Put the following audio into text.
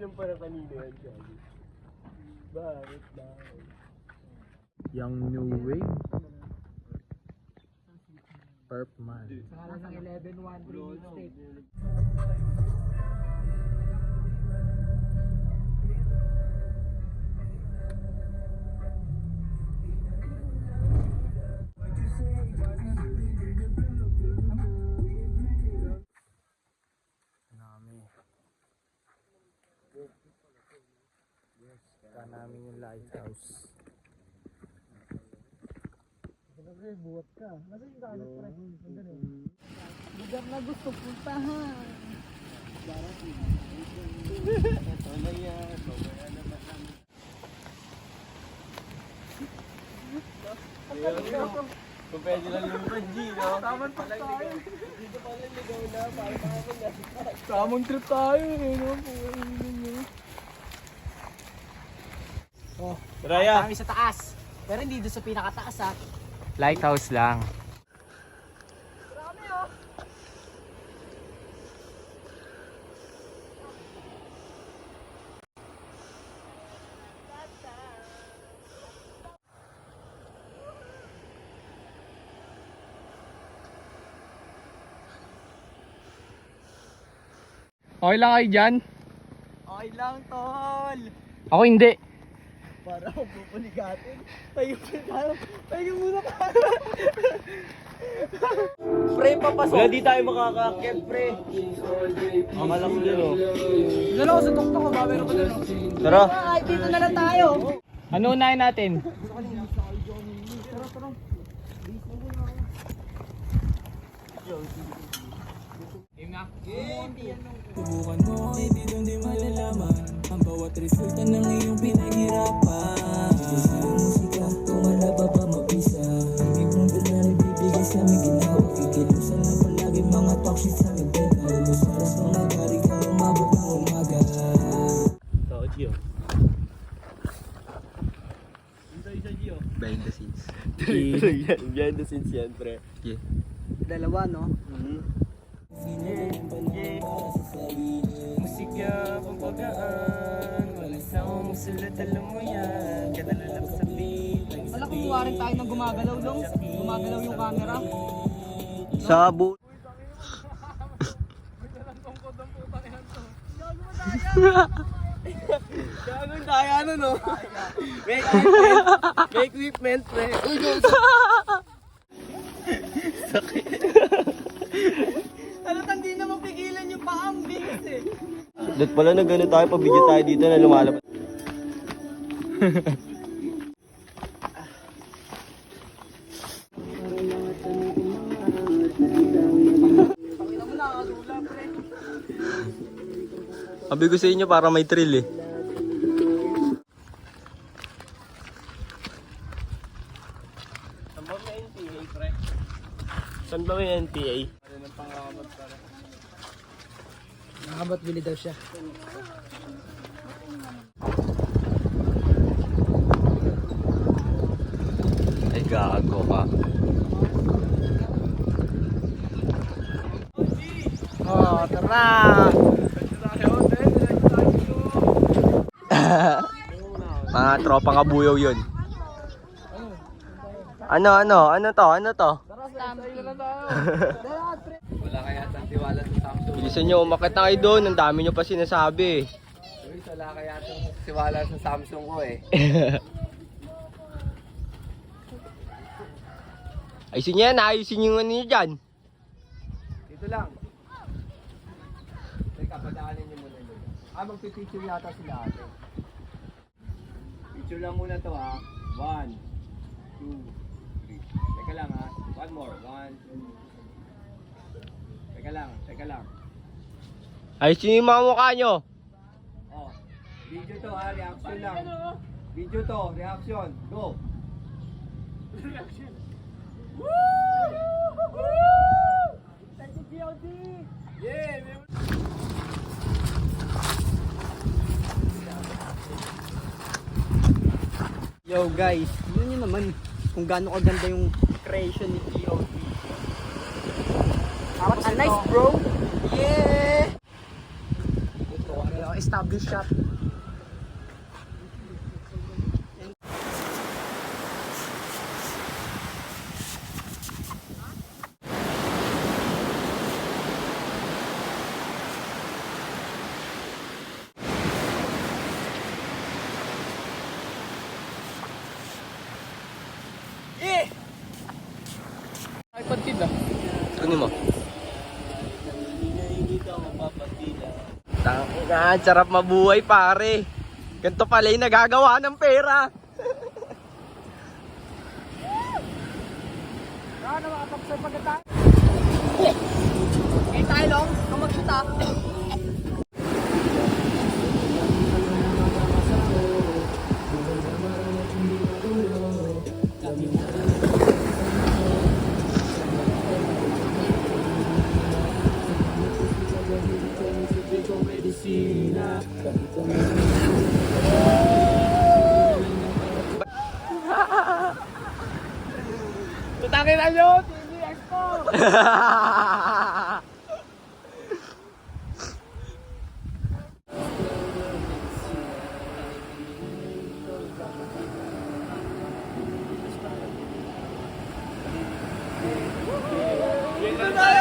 Tinanong para kanina yan siya. Bakit? Yung new wave. Perp man. Sa ng 11-1 mistake. Namin yung lighthouse. Siyempre, buhat ka. Nasa yung dagat pa rin. Lugar na gusto puntahan. Ito na yan. Mamaya naman namin. Kung pwede lang yung G, no? Tamang trip tayo. Dito pala ligaw na. Para makapunta. Tamang trip tayo eh. No? Oh, Raya. kami sa taas. Pero hindi doon sa pinakataas ha. Lighthouse lang. Marami oh. Okay lang kayo dyan? Okay lang tol. Ako hindi. Para ako pupuligatin. Tayo tayo. Tayo muna ka. Pre, papasok. Wala, di tayo makakakit, pre. Akala ko dyan, oh. Dala ko sa tuktok ko ba? Meron pa dun. Tara. Ay, dito na lang tayo. Ano unahin natin? Subukan mo, hindi doon di malalaman ang bawat resulta ng iyong pinaghirapan. Dito sa musika, kung wala ba ba mabisa? Ibig mong doon na nagbibigay sa aming ginawa. Kikilusan na palagi mga talk shit sa aming beda. Ulos oras na nagari ka umabot ng umaga. Tao, Gio. Dito isa, Gio. Behind the scenes. Behind the scenes yan, pre. Yeah. Dalawa no? Musika, pagpagaan, walang sound, sulat, alam mo yan. Kadala lang sa beat. Wala kumuha rin tayo ng gumagalaw long. Gumagalaw yung camera. Sabo. Gagawin tayo ano, no? May equipment. May equipment, pre. Uy, go. Sakit. Halatang di na mapigilan yung paang bilis eh. Dahil pala na gano'n tayo, pabidyo tayo dito na lumalabas. Pakita mo nakakadula pre. Sabi ko sa inyo para may thrill, eh. Saan ba may NPA, pre? Saan ba may NPA? Nakabat bili daw siya. Ay, gago ka. Oh, tara! Mga tropa kabuyaw yun. Ano to? Wala kaya sa tiwala sa Samsung. Bilisan nyo, umakit na kayo doon. Ang dami nyo pa sinasabi. Uy, wala kaya sa tiwala sa Samsung ko eh. Ayusin nyo yan, ayusin nyo ano nyo dyan. Dito lang. Teka, padaanin nyo muna yun. Magpipicture yata sila ate. Picture lang muna to ha. 1, 2, 3. Teka lang ha. One more. 1, 2. Teka lang. Ayusin nyo yung mga mukha nyo. Oh. Video to ha, reaction lang. Video to, reaction. Go. Yo guys, yun yun naman kung gaano kaganda yung creation ni POV. What a nice bro! Yeah! mga established shop. Ay, pantid ah. Kunin mo. Tanga, sarap mabuhay pare. Ganito pala yung nagagawa ng pera. Ano makapag-serve pagkatapos? Okay tayo long, ang mag-shoot. Tutangin na nyo, TV Expo. Yun na tayo.